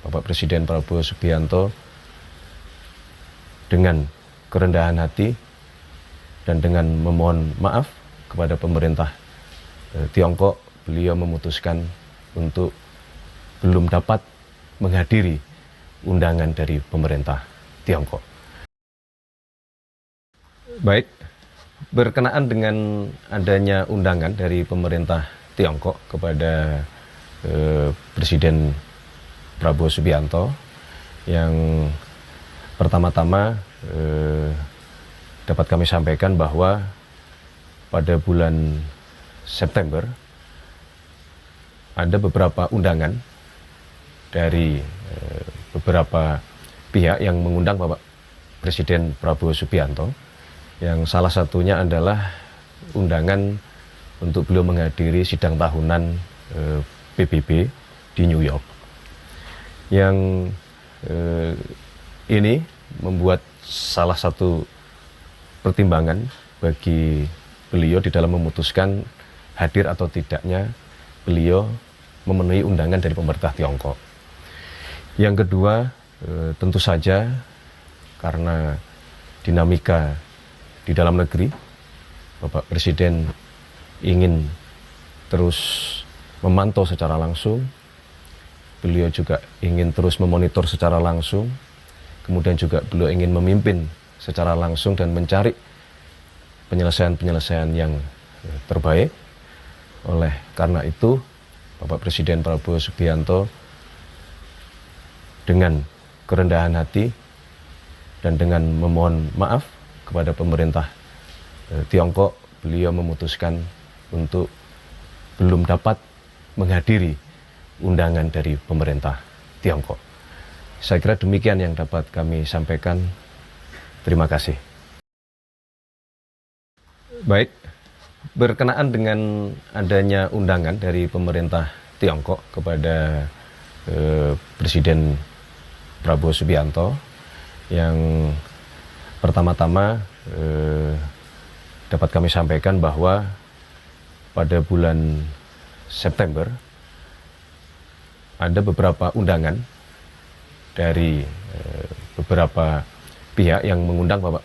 Bapak Presiden Prabowo Subianto dengan kerendahan hati dan dengan memohon maaf kepada pemerintah Tiongkok, beliau memutuskan untuk belum dapat menghadiri undangan dari pemerintah Tiongkok. Baik, berkenaan dengan adanya undangan dari pemerintah Tiongkok kepada Presiden Prabowo Subianto, yang pertama-tama dapat kami sampaikan bahwa pada bulan September ada beberapa undangan dari beberapa pihak yang mengundang Bapak Presiden Prabowo Subianto, yang salah satunya adalah undangan untuk beliau menghadiri sidang tahunan PBB di New York. Yang ini membuat salah satu pertimbangan bagi beliau di dalam memutuskan hadir atau tidaknya beliau memenuhi undangan dari pemerintah Tiongkok. Yang kedua, tentu saja karena dinamika di dalam negeri, Bapak Presiden ingin terus memantau secara langsung, beliau juga ingin terus memonitor secara langsung, kemudian juga beliau ingin memimpin secara langsung dan mencari penyelesaian-penyelesaian yang terbaik. Oleh karena itu, Bapak Presiden Prabowo Subianto dengan kerendahan hati dan dengan memohon maaf kepada pemerintah Tiongkok, beliau memutuskan untuk belum dapat menghadiri undangan dari pemerintah Tiongkok. Saya kira demikian yang dapat kami sampaikan. Terima kasih. Baik, berkenaan dengan adanya undangan dari pemerintah Tiongkok kepada Presiden Prabowo Subianto, yang pertama-tama dapat kami sampaikan bahwa pada bulan September ada beberapa undangan dari beberapa pihak yang mengundang Bapak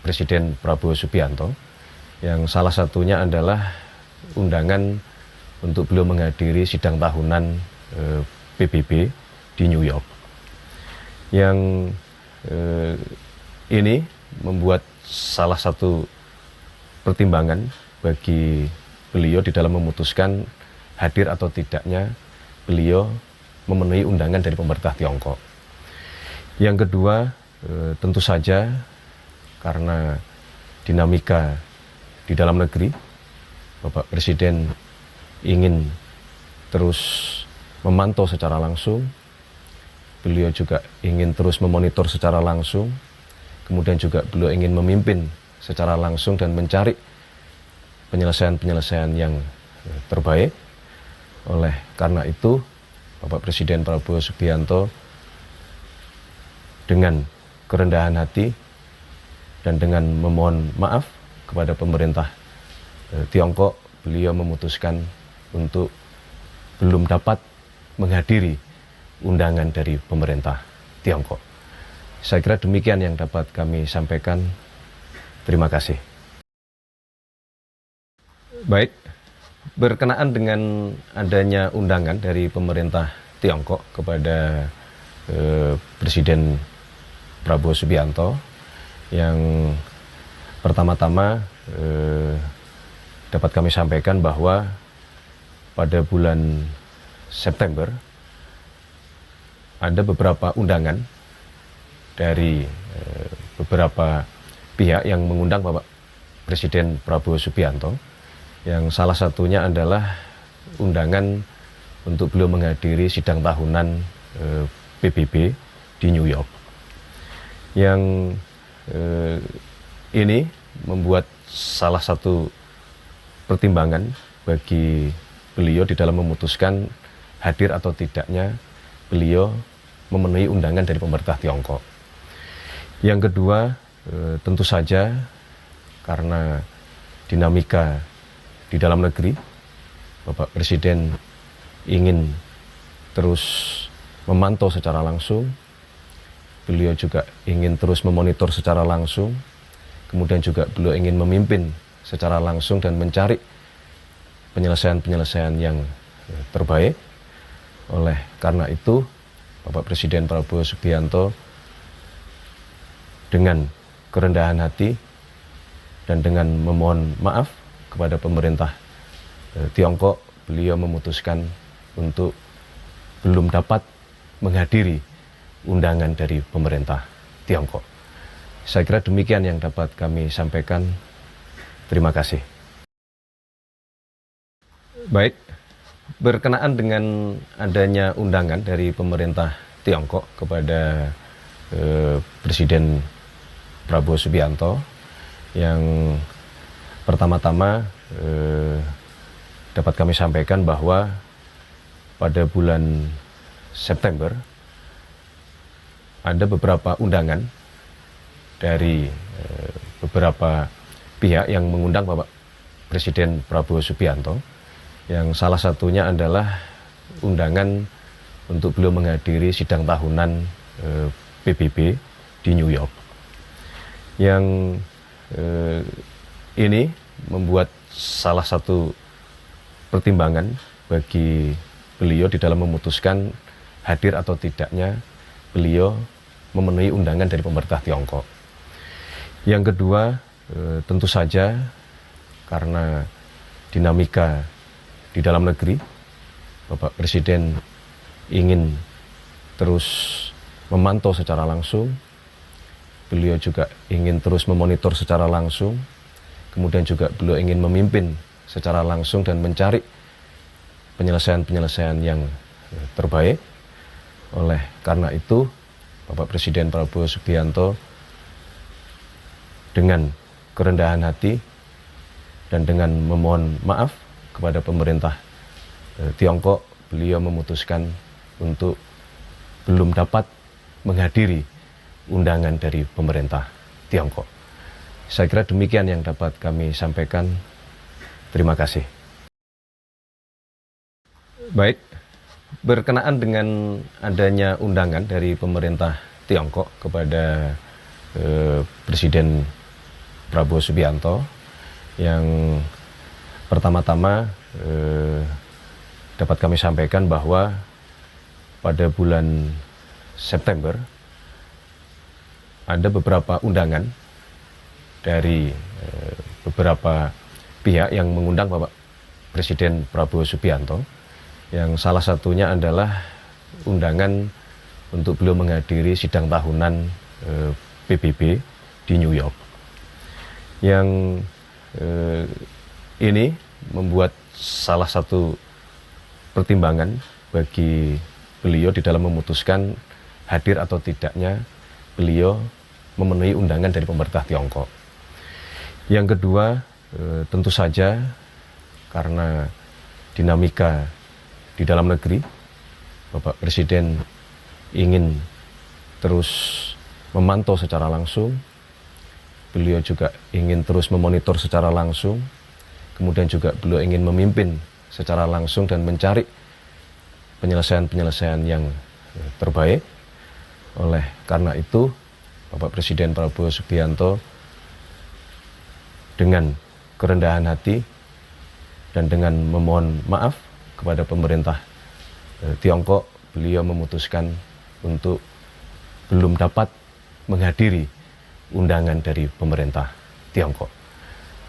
Presiden Prabowo Subianto, yang salah satunya adalah undangan untuk beliau menghadiri sidang tahunan PBB di New York. Yang ini membuat salah satu pertimbangan bagi beliau di dalam memutuskan hadir atau tidaknya beliau memenuhi undangan dari pemerintah Tiongkok. Yang kedua, tentu saja karena dinamika di dalam negeri, Bapak Presiden ingin terus memantau secara langsung, beliau juga ingin terus memonitor secara langsung, kemudian juga beliau ingin memimpin secara langsung dan mencari penyelesaian-penyelesaian yang terbaik. Oleh karena itu, Bapak Presiden Prabowo Subianto dengan kerendahan hati dan dengan memohon maaf kepada pemerintah Tiongkok, beliau memutuskan untuk belum dapat menghadiri undangan dari pemerintah Tiongkok. Saya kira demikian yang dapat kami sampaikan. Terima kasih. Baik, berkenaan dengan adanya undangan dari pemerintah Tiongkok kepada Presiden Prabowo Subianto, yang pertama-tama dapat kami sampaikan bahwa pada bulan September ada beberapa undangan dari beberapa pihak yang mengundang Bapak Presiden Prabowo Subianto, yang salah satunya adalah undangan untuk beliau menghadiri sidang tahunan PBB di New York. Yang ini membuat salah satu pertimbangan bagi beliau di dalam memutuskan hadir atau tidaknya beliau memenuhi undangan dari pemerintah Tiongkok. Yang kedua, tentu saja karena dinamika di dalam negeri, Bapak Presiden ingin terus memantau secara langsung, beliau juga ingin terus memonitor secara langsung, kemudian juga beliau ingin memimpin secara langsung dan mencari penyelesaian-penyelesaian yang terbaik. Oleh karena itu, Bapak Presiden Prabowo Subianto dengan kerendahan hati dan dengan memohon maaf kepada pemerintah Tiongkok, beliau memutuskan untuk belum dapat menghadiri undangan dari pemerintah Tiongkok. Saya kira demikian yang dapat kami sampaikan. Terima kasih. Baik, berkenaan dengan adanya undangan dari pemerintah Tiongkok kepada Presiden Prabowo Subianto, yang pertama-tama dapat kami sampaikan bahwa pada bulan September ada beberapa undangan dari beberapa pihak yang mengundang Bapak Presiden Prabowo Subianto, yang salah satunya adalah undangan untuk beliau menghadiri sidang tahunan PBB di New York. Yang ini membuat salah satu pertimbangan bagi beliau di dalam memutuskan hadir atau tidaknya beliau memenuhi undangan dari pemerintah Tiongkok. Yang kedua, tentu saja karena dinamika di dalam negeri, Bapak Presiden ingin terus memantau secara langsung, beliau juga ingin terus memonitor secara langsung, kemudian juga beliau ingin memimpin secara langsung dan mencari penyelesaian-penyelesaian yang terbaik. Oleh karena itu, Bapak Presiden Prabowo Subianto dengan kerendahan hati dan dengan memohon maaf kepada pemerintah Tiongkok, beliau memutuskan untuk belum dapat menghadiri undangan dari pemerintah Tiongkok. Saya kira demikian yang dapat kami sampaikan. Terima kasih. Baik, berkenaan dengan adanya undangan dari pemerintah Tiongkok kepada Presiden Prabowo Subianto, yang pertama-tama dapat kami sampaikan bahwa pada bulan September ada beberapa undangan dari beberapa pihak yang mengundang Bapak Presiden Prabowo Subianto, yang salah satunya adalah undangan untuk beliau menghadiri sidang tahunan PBB di New York. Yang ini membuat salah satu pertimbangan bagi beliau di dalam memutuskan hadir atau tidaknya beliau memenuhi undangan dari pemerintah Tiongkok. Yang kedua, tentu saja karena dinamika di dalam negeri, Bapak Presiden ingin terus memantau secara langsung, beliau juga ingin terus memonitor secara langsung, kemudian juga beliau ingin memimpin secara langsung dan mencari penyelesaian-penyelesaian yang terbaik. Oleh karena itu, Bapak Presiden Prabowo Subianto dengan kerendahan hati dan dengan memohon maaf kepada pemerintah Tiongkok, beliau memutuskan untuk belum dapat menghadiri undangan dari pemerintah Tiongkok.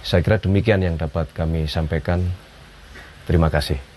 Saya kira demikian yang dapat kami sampaikan. Terima kasih.